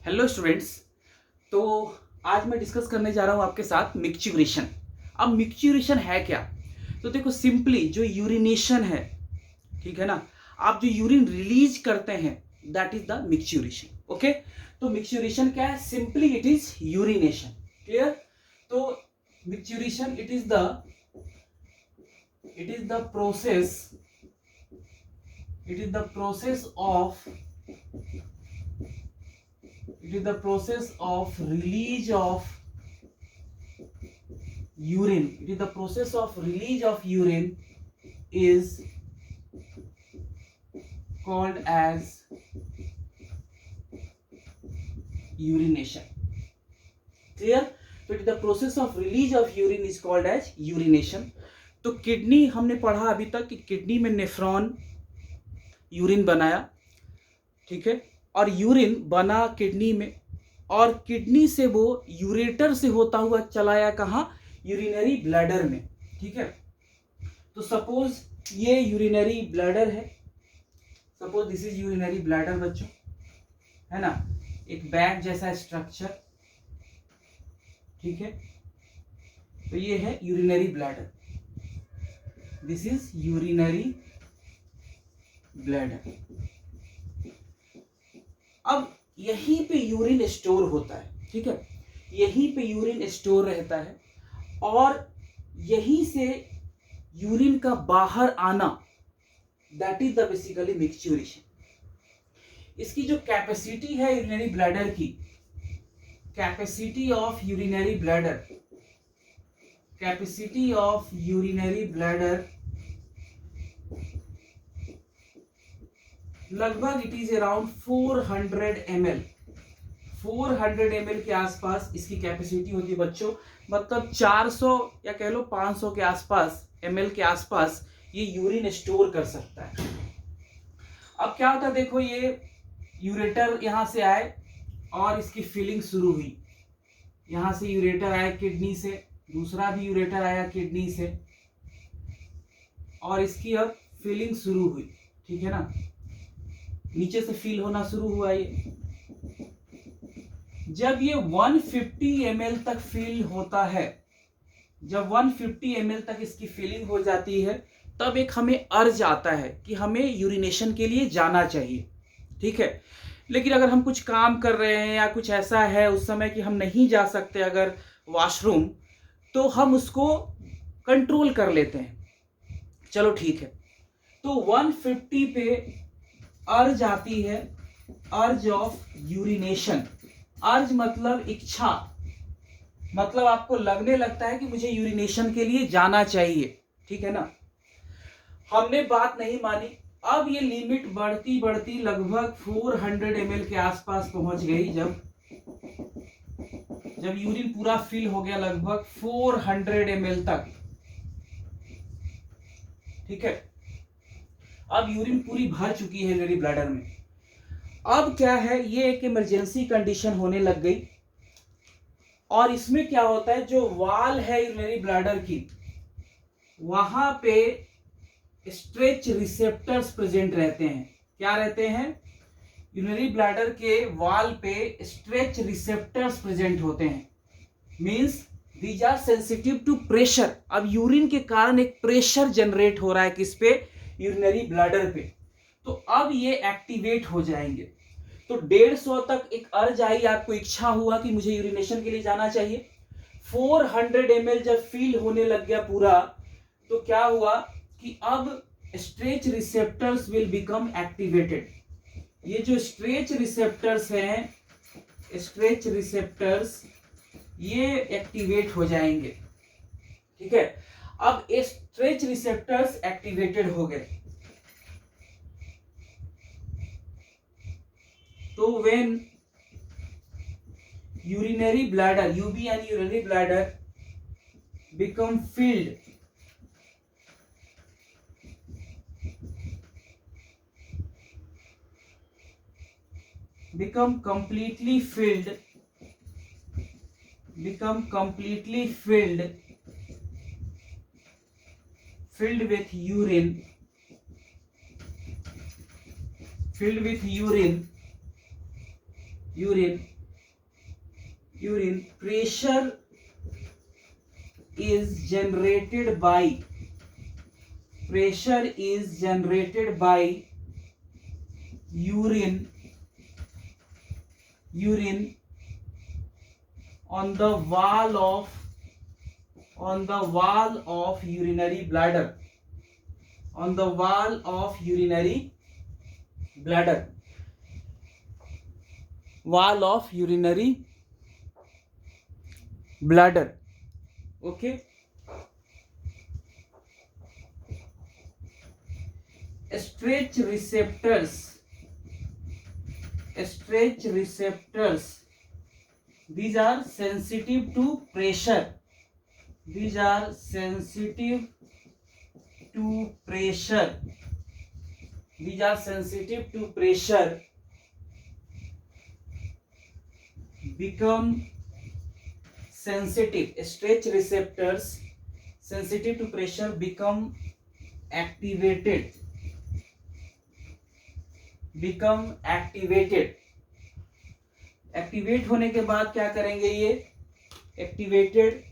Hello students. तो आज मैं डिस्कस करने जा रहा हूँ आपके साथ मिक्चुरेशन। अब मिक्चुरेशन है क्या? तो देखो, सिंपली जो यूरिनेशन है, ठीक है ना, आप जो यूरिन रिलीज करते हैं that is the micturition. Okay, तो मिक्चुरेशन क्या है? Simply it is urination. Clear? तो micturition it is the process of release of urine. It is the process of release of urine is called as urination. Clear? So it is the process of release of urine is called as urination. तो kidney हमने पढ़ा अभी तक कि kidney में nephron urine बनाया, ठीक है, और यूरिन बना किडनी में, और किडनी से वो यूरेटर से होता हुआ चलाया कहाँ? यूरिनरी ब्लैडर में। ठीक है, तो सपोज ये यूरिनरी ब्लैडर है, suppose this is urinary bladder बच्चों, है ना, एक बैग जैसा स्ट्रक्चर। ठीक है, तो ये है urinary bladder, this is urinary bladder. अब यहीं पे यूरिन स्टोर होता है, ठीक है, यहीं पे यूरिन स्टोर रहता है, और यहीं से यूरिन का बाहर आना that is the basically micturition. इसकी जो कैपेसिटी है यूरिनरी ब्लैडर की, कैपेसिटी ऑफ यूरिनरी ब्लैडर लगभग it is around 400 ml। 400 ml के आसपास इसकी कैपेसिटी होती है बच्चों, मतलब 400 या कह लो 500 के आसपास ml के आसपास ये यूरिन स्टोर कर सकता है। अब क्या होता है, देखो, ये यूरेटर यहां से आए और इसकी फिलिंग शुरू हुई, यहां से यूरेटर आया किडनी से, दूसरा भी यूरेटर आया किडनी से, और इसकी अब फिलिंग शुरू हुई। ठीक है ना, नीचे से फिल होना शुरू हुआ। ये जब ये 150 ml तक फिल होता है, जब 150 ml तक इसकी फिलिंग हो जाती है, तब एक हमें अर्ज आता है कि हमें यूरिनेशन के लिए जाना चाहिए। ठीक है, लेकिन अगर हम कुछ काम कर रहे हैं या कुछ ऐसा है उस समय कि हम नहीं जा सकते अगर वॉशरूम, तो हम उसको कंट्रोल कर लेते हैं। चलो ठीक है, तो 150 पे अर्ज आती है, अर्ज ऑफ यूरिनेशन। अर्ज मतलब इच्छा, मतलब आपको लगने लगता है कि मुझे यूरिनेशन के लिए जाना चाहिए। ठीक है ना, हमने बात नहीं मानी, अब ये लिमिट बढ़ती बढ़ती लगभग 400 ml के आसपास पहुंच गई। जब यूरिन पूरा फिल हो गया लगभग 400 ml तक, ठीक है, अब यूरिन पूरी भर चुकी है यूरिनरी ब्लैडर में। अब क्या है, ये एक इमरजेंसी कंडीशन होने लग गई, और इसमें क्या होता है, जो वाल है यूरिनरी ब्लैडर की, वहां पे स्ट्रेच रिसेप्टर्स प्रेजेंट रहते हैं। क्या रहते हैं? यूरिनरी ब्लैडर के वाल पे स्ट्रेच रिसेप्टर्स प्रेजेंट होते हैं, means these are sensitive to pressure. अब यूरिन के कारण एक प्रेशर जनरेट हो रहा है किस पे? यूरिनरी ब्लैडर पे, तो अब ये एक्टिवेट हो जाएंगे। तो 150 तक एक अर्ज आई, आपको इच्छा हुआ कि मुझे यूरिनेशन के लिए जाना चाहिए। 400 ml जब फील होने लग गया पूरा, तो क्या हुआ कि अब stretch receptors will become activated. ये जो स्ट्रेच रिसेप्टर्स हैं, स्ट्रेच रिसेप्टर्स ये एक्टिवेट हो जाएंगे। ठीक है, अब स्ट्रेच रिसेप्टर्स एक्टिवेटेड हो गए, तो व्हेन यूरिनरी ब्लैडर, यूबी यानी urinary bladder become field, become completely filled with urine, urine pressure is generated by urine on the wall of urinary bladder, okay. Stretch receptors, these are sensitive to pressure, become sensitive. Stretch receptors sensitive to pressure become activated. Activate होने के बाद क्या करेंगे, ये activated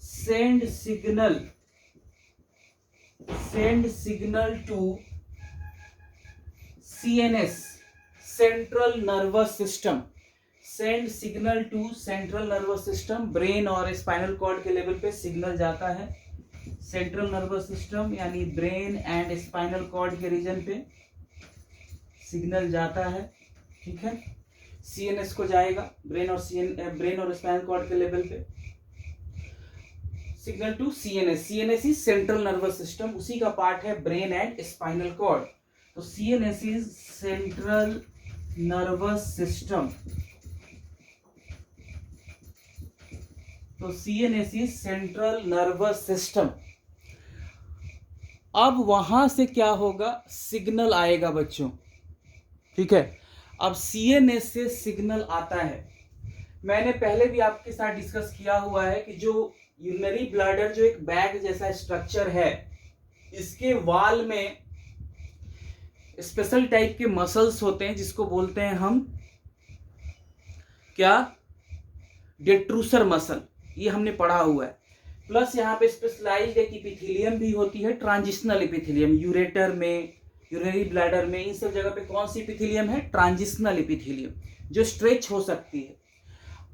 send signal to CNS, central nervous system, brain और spinal cord के level पे signal जाता है। सेंट्रल नर्वस सिस्टम यानी ब्रेन एंड स्पाइनल कॉर्ड के रीजन पे सिग्नल जाता है, ठीक है। सीएनएस को जाएगा, ब्रेन और स्पाइनल कॉर्ड के लेवल पे signal to CNS. CNS is central nervous system, उसी का पार्ट है ब्रेन एंड स्पाइनल कॉर्ड। तो CNS is central nervous system, तो CNS is central nervous system. अब वहां से क्या होगा, सिग्नल आएगा बच्चों, ठीक है। अब सीएनएस से सिग्नल आता है, मैंने पहले भी आपके साथ डिस्कस किया हुआ है कि जो यूरिनरी ब्लैडर जो एक बैग जैसा स्ट्रक्चर है, इसके वाल में स्पेशल टाइप के मसल्स होते हैं जिसको बोलते हैं हम क्या, डेट्रूसर मसल, ये हमने पढ़ा हुआ है। प्लस यहाँ पे स्पेशलाइज्ड एक इपिथेलियम भी होती है, ट्रांजिशनल इपिथेलियम। यूरेटर में, यूरिनरी ब्लैडर में, इन सब जगह पे कौन सी इपिथेलियम है, ट्रांजिशनल इपिथेलियम, जो स्ट्रेच हो सकती है।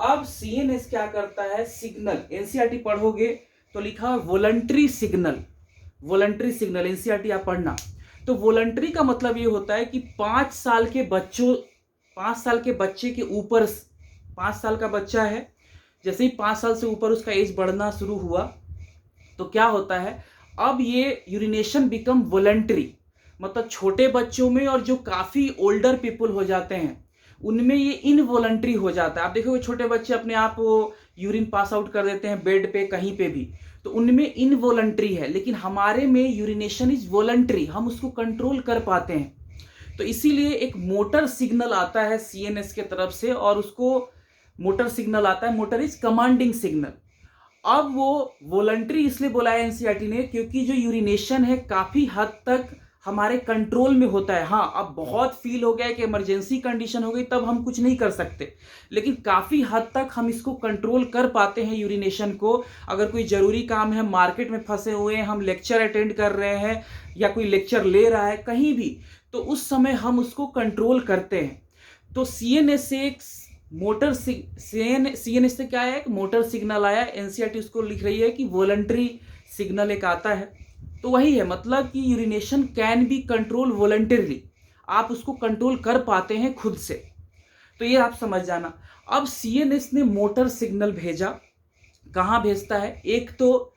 अब सीएनएस क्या करता है, सिग्नल, एनसीईआरटी पढ़ोगे तो लिखा वॉलंटरी सिग्नल, एनसीईआरटी आप पढ़ना। तो वॉलंटरी का मतलब ये होता है कि 5 साल के बच्चे के ऊपर, 5 साल का बच्चा है, जैसे ही 5 साल से ऊपर उसका एज बढ़ना शुरू हुआ तो क्या होता है, अब ये यूरिनेशन बिकम वॉलंटरी, मतलब छोटे बच्चों में और जो काफी ओल्डर पीपल हो जाते हैं उनमें ये इनवॉलंटरी हो जाता है। आप देखोगे छोटे बच्चे अपने आप वो यूरिन पास आउट कर देते हैं बेड पे कहीं पे भी, तो उनमें इनवॉलंटरी है, लेकिन हमारे में यूरिनेशन इज वॉलंटरी, हम उसको कंट्रोल कर पाते हैं। तो इसीलिए एक मोटर सिग्नल आता है सीएनएस के तरफ से, और उसको मोटर सिग्नल आता है, मोटर इज कमांडिंग सिग्नल। अब वो वॉलंटरी इसलिए बोला है एनसीईआरटी ने क्योंकि जो यूरिनेशन है काफी हद तक हमारे कंट्रोल में होता है। हाँ, अब बहुत फील हो गया कि इमरजेंसी कंडीशन हो गई तब हम कुछ नहीं कर सकते, लेकिन काफी हद तक हम इसको कंट्रोल कर पाते हैं यूरिनेशन को। अगर कोई जरूरी काम है, मार्केट में फंसे हुए हैं, हम लेक्चर अटेंड कर रहे हैं या कोई लेक्चर ले रहा है कहीं भी, तो उस समय हम उसको कंट्रोल करते हैं। तो सीएनएस से एक मोटर सीएनएस से क्या है, एक मोटर सिग्नल आया, एनसीईआरटी उसको लिख रही है कि वॉलंटरी सिग्नल एक आता है। तो वही है, मतलब कि urination can be control voluntarily, आप उसको कंट्रोल कर पाते हैं खुद से। तो ये आप समझ जाना। अब सीएनएस ने मोटर सिग्नल भेजा, कहाँ भेजता है, एक तो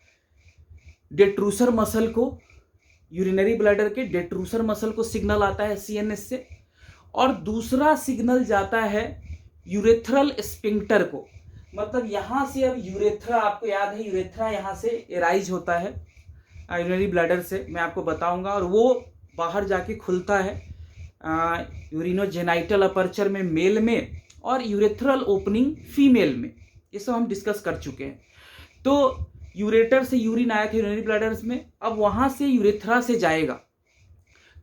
डेट्रूसर मसल को, यूरिनरी ब्लैडर के डेट्रूसर मसल को सिग्नल आता है सीएनएस से, और दूसरा सिग्नल जाता है यूरेथ्रल स्पिंक्टर को। मतलब यहां से, अब यूरेथ्रा आपको याद है, यूरेथ्रा यहां से एराइज होता है यूरिनरी ब्लैडर से, मैं आपको बताऊंगा, और वो बाहर जाके खुलता है यूरिनोजेनाइटल अपर्चर में मेल में, और यूरेथ्रल ओपनिंग फीमेल में। ये सब हम डिस्कस कर चुके हैं। तो यूरेटर से यूरिन आया था यूरिनरी ब्लैडर्स में, अब वहां से यूरेथ्रा से जाएगा।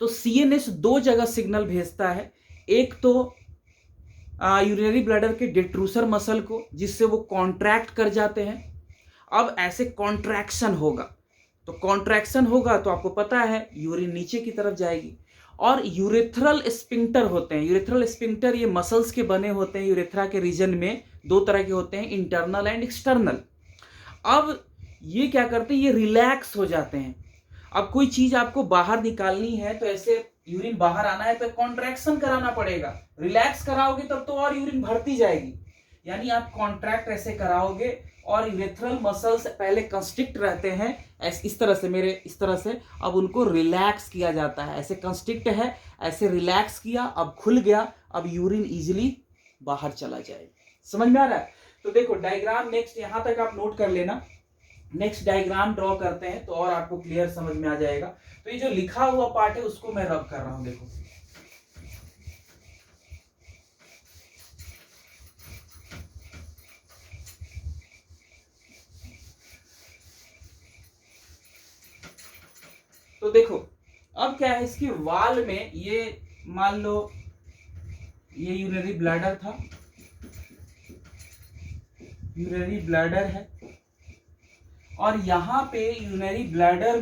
तो सीएनएस दो जगह सिग्नल भेजता है, एक तो यूरिनरी ब्लैडर के डिट्रूसर मसल को, जिससे वो कॉन्ट्रैक्ट कर जाते हैं। अब ऐसे कॉन्ट्रैक्शन होगा, तो कॉन्ट्रैक्शन होगा तो आपको पता है यूरिन नीचे की तरफ जाएगी। और यूरेथ्रल स्पिंक्टर होते हैं, यूरेथ्रल स्पिंक्टर ये मसल्स के बने होते हैं। यूरेथ्रा के रीजन में दो तरह के होते हैं, इंटरनल एंड एक्सटर्नल। अब ये क्या करते हैं, ये रिलैक्स हो जाते हैं। अब कोई चीज आपको बाहर निकालनी है तो ऐसे यूरिन बाहर आना है तो कॉन्ट्रैक्शन कराना पड़ेगा, रिलैक्स कराओगे तब तो और यूरिन भरती जाएगी। यानी आप कॉन्ट्रैक्ट ऐसे कराओगे और यूरेथ्रल मसल्स पहले कंस्ट्रिक्ट रहते हैं इस तरह से, मेरे इस तरह से, अब उनको रिलैक्स किया जाता है। ऐसे कंस्ट्रिक्ट है, ऐसे रिलैक्स किया, अब खुल गया, अब यूरिन इजिली बाहर चला जाएगा। समझ में आ रहा है? तो देखो डायग्राम नेक्स्ट यहां तक आप नोट कर लेना, नेक्स्ट डायग्राम ड्रॉ करते हैं तो और आपको क्लियर समझ में आ जाएगा। तो ये जो लिखा हुआ पार्ट है उसको मैं रब कर रहा हूं, देखो। तो देखो अब क्या है, इसकी वाल में ये मान लो ये यूरिनरी ब्लैडर था, यूरिनरी ब्लैडर है, और यहां पे यूरिनरी ब्लैडर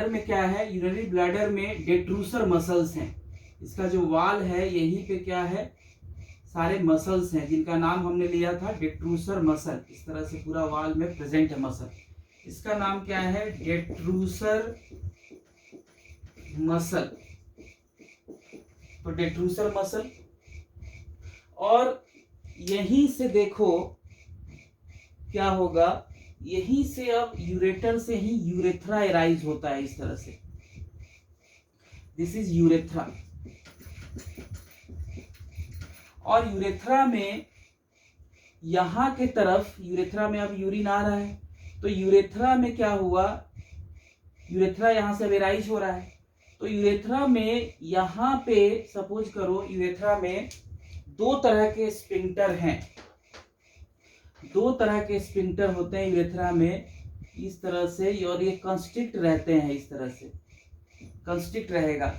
में क्या है, यूरिनरी ब्लैडर में डिट्रूसर मसल्स हैं। इसका जो वाल है यहीं पे क्या है, सारे मसल्स हैं जिनका नाम हमने लिया था डिट्रूसर मसल। इस तरह से पूरा वाल में प्रेजेंट है मसल, इसका नाम क्या है, डिट्रूसर मसल। तो डिट्रूसर मसल, और यहीं से देखो क्या होगा, यहीं से अब यूरेटर से ही यूरेथ्रा एराइज होता है इस तरह से। दिस इज यूरेथ्रा, और यूरेथ्रा में यहां के तरफ, यूरेथ्रा में अब यूरिन आ रहा है, तो यूरेथ्रा में क्या हुआ, यूरेथ्रा यहां से एराइज हो रहा है, तो यूरेथ्रा में यहां पे सपोज करो यूरेथ्रा में दो तरह के स्पिंक्टर हैं, दो तरह के स्पिंक्टर होते हैं यूरेथ्रा में इस तरह से, और ये कंस्ट्रिक्ट रहते हैं, इस तरह से कंस्ट्रिक्ट रहेगा,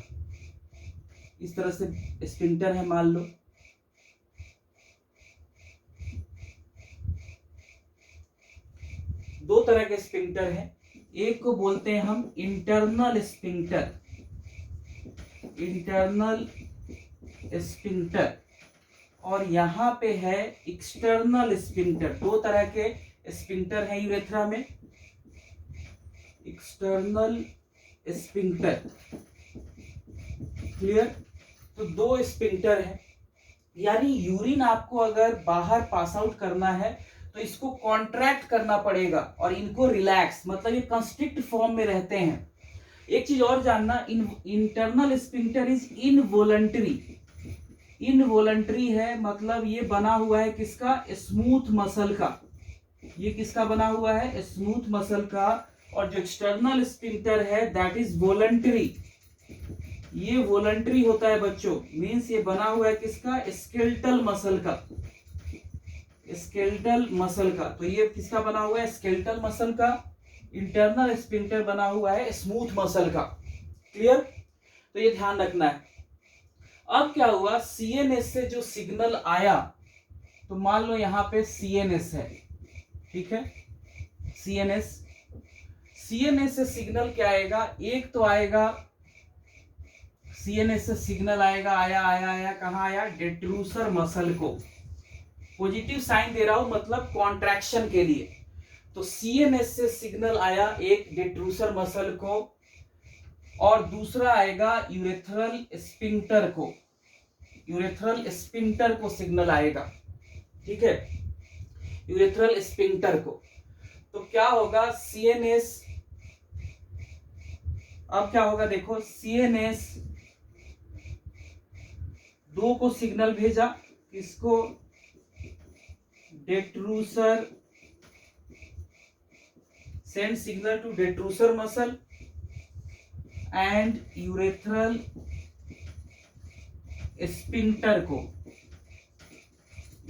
इस तरह से स्पिंक्टर है मान लो। दो तरह के स्पिंक्टर हैं, एक को बोलते हैं हम इंटरनल स्पिंक्टर, इंटरनल स्पिंक्टर, और यहां पे है एक्सटर्नल स्पिंक्टर। दो तरह के स्पिंक्टर हैं यूरेथ्रा में, एक्सटर्नल स्पिंक्टर, क्लियर? तो दो स्पिंक्टर है, यानी यूरिन आपको अगर बाहर पास आउट करना है तो इसको कॉन्ट्रैक्ट करना पड़ेगा और इनको रिलैक्स, मतलब ये कंस्ट्रिक्ट फॉर्म में रहते हैं। एक चीज और जानना, internal sphincter is involuntary, involuntary है, मतलब ये बना हुआ है किसका, स्मूथ मसल का, ये किसका बना हुआ है, स्मूथ मसल का। और जो एक्सटर्नल स्पिंक्टर है दैट इज वॉलंटरी, ये वॉलंटरी होता है बच्चों, मींस ये बना हुआ है किसका, स्केलेटल मसल का, स्केलेटल मसल का। तो ये किसका बना हुआ है, स्केलेटल मसल का। इंटरनल स्पिंक्टर बना हुआ है स्मूथ मसल का, क्लियर? तो ये ध्यान रखना है। अब क्या हुआ, सीएनएस से जो सिग्नल आया, तो मान लो यहां पे सीएनएस है, ठीक है, सीएनएस, सीएनएस से सिग्नल क्या आएगा, एक तो आएगा सीएनएस से सिग्नल आएगा, आया कहां आया, डिट्रूसर मसल को, पॉजिटिव साइन दे रहा हूं मतलब कॉन्ट्रैक्शन के लिए। तो सीएनएस से सिग्नल आया एक डिट्रूसर मसल को, और दूसरा आएगा यूरेथ्रल स्पिंक्टर को, यूरेथ्रल स्पिंक्टर को सिग्नल आएगा, ठीक है, यूरेथ्रल स्पिंक्टर को। तो क्या होगा, सीएनएस, अब क्या होगा देखो, सीएनएस दो को सिग्नल भेजा, किसको, detrusor, send signal to detrusor muscle and urethral sphincter को,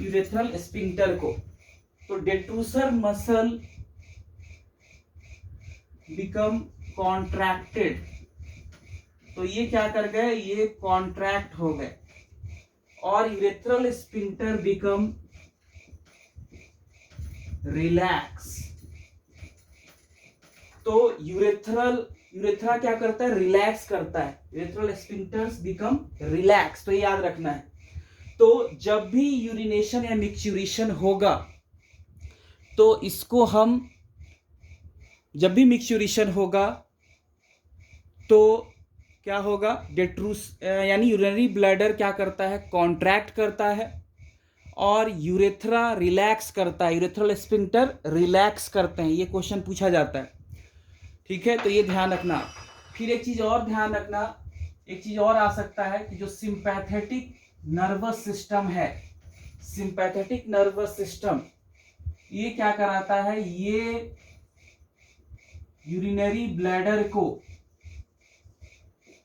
यूरेथ्रल स्पिंक्टर को, तो डेट्रूसर मसल बिकम कॉन्ट्रैक्टेड, तो ये क्या कर गए, ये कॉन्ट्रैक्ट हो गए, और यूरेथ्रल स्फिंक्टर बिकम रिलैक्स। तो यूरेथ्रा क्या करता है, रिलैक्स करता है, यूरेथ्रल स्फिंक्टर्स बिकम रिलैक्स, तो ये याद रखना है। तो जब भी यूरिनेशन या मिक्सचुरेशन होगा, तो इसको हम, जब भी मिक्सचुरेशन होगा तो क्या होगा, डेट्रूस यानी यूरिनरी ब्लैडर क्या करता है, कॉन्ट्रैक्ट करता है, और यूरेथ्रा रिलैक्स करता है, यूरेथ्रल स्फिंक्टर रिलैक्स करते हैं। ये क्वेश्चन पूछा जाता है, ठीक है, तो ये ध्यान रखना। फिर एक चीज और ध्यान रखना, एक चीज और आ सकता है कि जो सिंपैथेटिक नर्वस सिस्टम है, सिंपैथेटिक नर्वस सिस्टम ये क्या कराता है, ये यूरिनरी ब्लैडर को,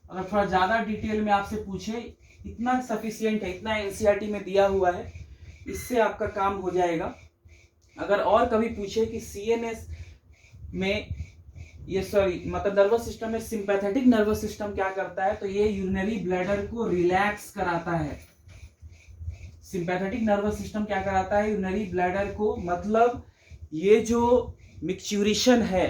अगर थोड़ा ज्यादा डिटेल में आपसे पूछे, इतना सफिशियंट है, इतना एनसीईआरटी में दिया हुआ है, इससे आपका काम हो जाएगा। अगर और कभी पूछे कि सीएनएस में ये मतलब नर्वस सिस्टम में सिंपैथेटिक नर्वस सिस्टम क्या करता है, तो ये यूरिनरी ब्लैडर को रिलैक्स कराता है। सिंपैथेटिक नर्वस सिस्टम क्या कराता है, यूरिनरी ब्लैडर को, मतलब ये जो मिक्सचुरेशन है,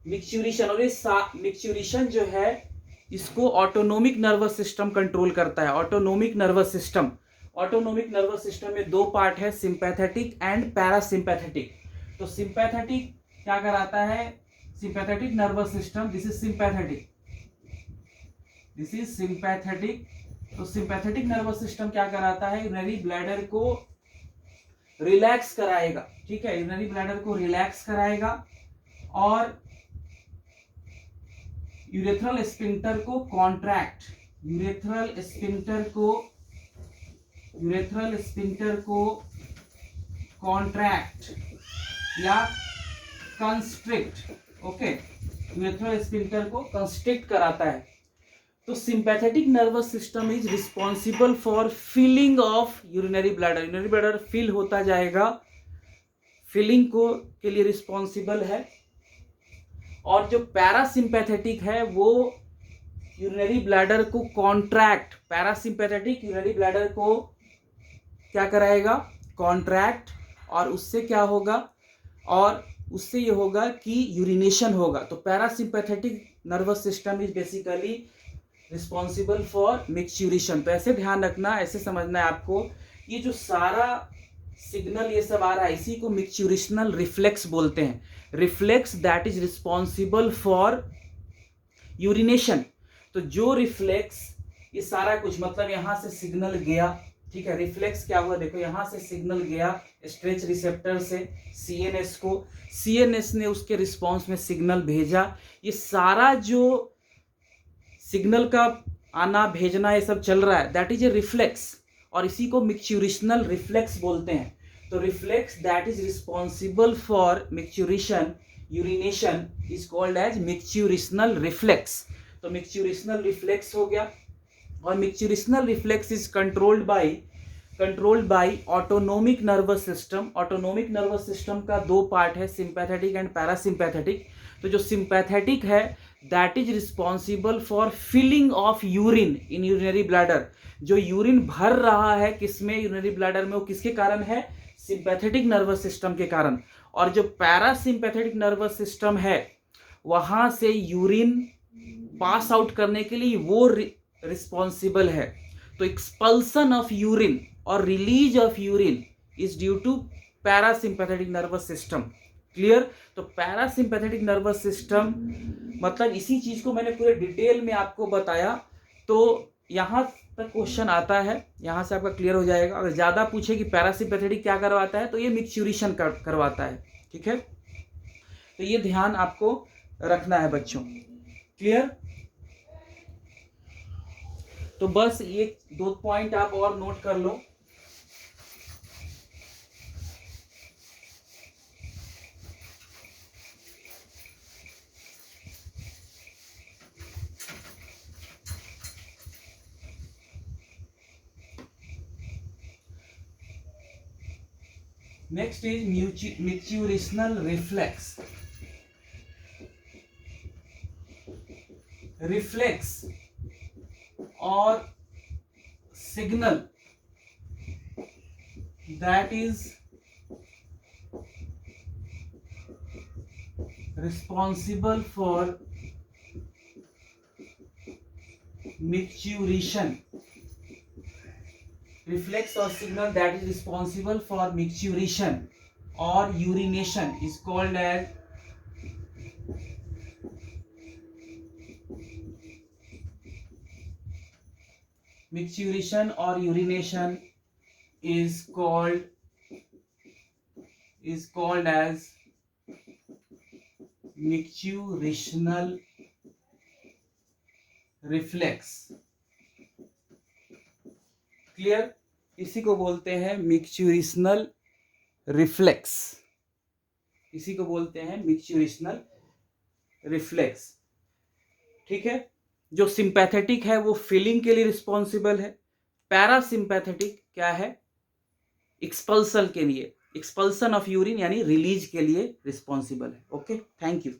मिक्सचुरेशन, और ये मिक्सचुरेशन जो है इसको ऑटोनोमिक नर्वस सिस्टम कंट्रोल करता है। Autonomic nervous system, autonomic nervous system में दो पार्ट है, सिंपैथेटिक एंड पैरासिम्पैथेटिक। तो सिंपैथेटिक क्या कराता है, sympathetic nervous system, this is sympathetic, this is sympathetic. तो सिंपैथेटिक नर्वस सिस्टम क्या कराता है, यूरिनरी ब्लैडर को रिलैक्स कराएगा, ठीक है, यूरिनरी ब्लैडर को रिलैक्स कराएगा, और यूरेथ्रल स्फिंक्टर को कॉन्ट्रैक्ट, यूरेथ्रल स्फिंक्टर को कॉन्ट्रैक्ट या कंस्ट्रिक्ट, ओके, यूरेथ्रल स्फिंक्टर को कंस्ट्रिक्ट कराता है। तो sympathetic nervous system is responsible for filling of urinary bladder, urinary bladder fill होता जाएगा, फिलिंग को के लिए रिस्पॉन्सिबल है। और जो पैरासिम्पैथेटिक है वो यूरिनरी ब्लैडर को कॉन्ट्रैक्ट, पैरासिम्पैथेटिक यूरिनरी ब्लैडर को क्या कराएगा, कॉन्ट्रैक्ट, और उससे क्या होगा, और उससे ये होगा कि यूरिनेशन होगा। तो parasympathetic nervous system is basically responsible for micturition. तो ऐसे ध्यान रखना, ऐसे समझना है आपको, ये जो सारा सिग्नल ये सब आ रहा है, इसी को मिक्सचुरेशनल रिफ्लेक्स बोलते हैं, reflex that is responsible for urination. तो जो रिफ्लेक्स, ये सारा कुछ, मतलब यहां से सिग्नल गया, ठीक है, रिफ्लेक्स क्या हुआ, देखो यहां से सिग्नल गया स्ट्रेच रिसेप्टर से सीएनएस को, सीएनएस ने उसके रिस्पॉन्स में सिग्नल भेजा, ये सारा जो सिग्नल का आना भेजना ये सब चल रहा है, दैट इज ए रिफ्लेक्स, और इसी को मिक्सचुरेशनल रिफ्लेक्स बोलते हैं। तो reflex that is responsible for micturition, urination is called as micturitional reflex. तो मिक्सचुरेशनल रिफ्लेक्स हो गया, और micturitional reflex is controlled by autonomic nervous system. Autonomic nervous system का दो पार्ट है, सिंपैथेटिक एंड पैरासिम्पैथेटिक। तो जो सिंपैथेटिक है that is responsible for filling of urine in urinary bladder, जो यूरिन भर रहा है किसमें, यूरिनरी ब्लैडर में, वो किसके कारण है, सिंपैथेटिक नर्वस सिस्टम के कारण। और जो पैरासिम्पैथेटिक नर्वस सिस्टम है वहां से यूरिन पास आउट करने के लिए वो रिस्पॉन्सिबल है। तो एक्सपल्सन ऑफ यूरिन और release of urine is due to parasympathetic nervous system. Clear. तो पैरासिम्पैथेटिक नर्वस सिस्टम मतलब इसी चीज को मैंने पूरे डिटेल में आपको बताया। तो यहां तक क्वेश्चन आता है, यहां से आपका क्लियर हो जाएगा। अगर ज्यादा पूछे कि पैरासिम्पैथेटिक क्या करवाता है, तो ये मिक्सचुरेशन करवाता है। ठीक है, तो ये ध्यान आपको रखना है बच्चों। क्लियर। तो बस ये दो पॉइंट आप और नोट कर लो। Next is micturitional reflex. Reflex और signal that is responsible for micturition. Reflex or signal that is responsible for micturition or urination is called as micturition or urination is called as micturational reflex. Clear? इसी को बोलते हैं मिक्चुरेशनल reflex. इसी को बोलते हैं मिक्चुरेशनल reflex. ठीक है. जो सिंपैथेटिक है वो फीलिंग के लिए रिस्पॉन्सिबल है. पैरासिम्पैथेटिक क्या है? एक्सपल्सन के लिए, एक्सपल्सन ऑफ यूरिन यानी रिलीज के लिए रिस्पॉन्सिबल है. Okay, thank you.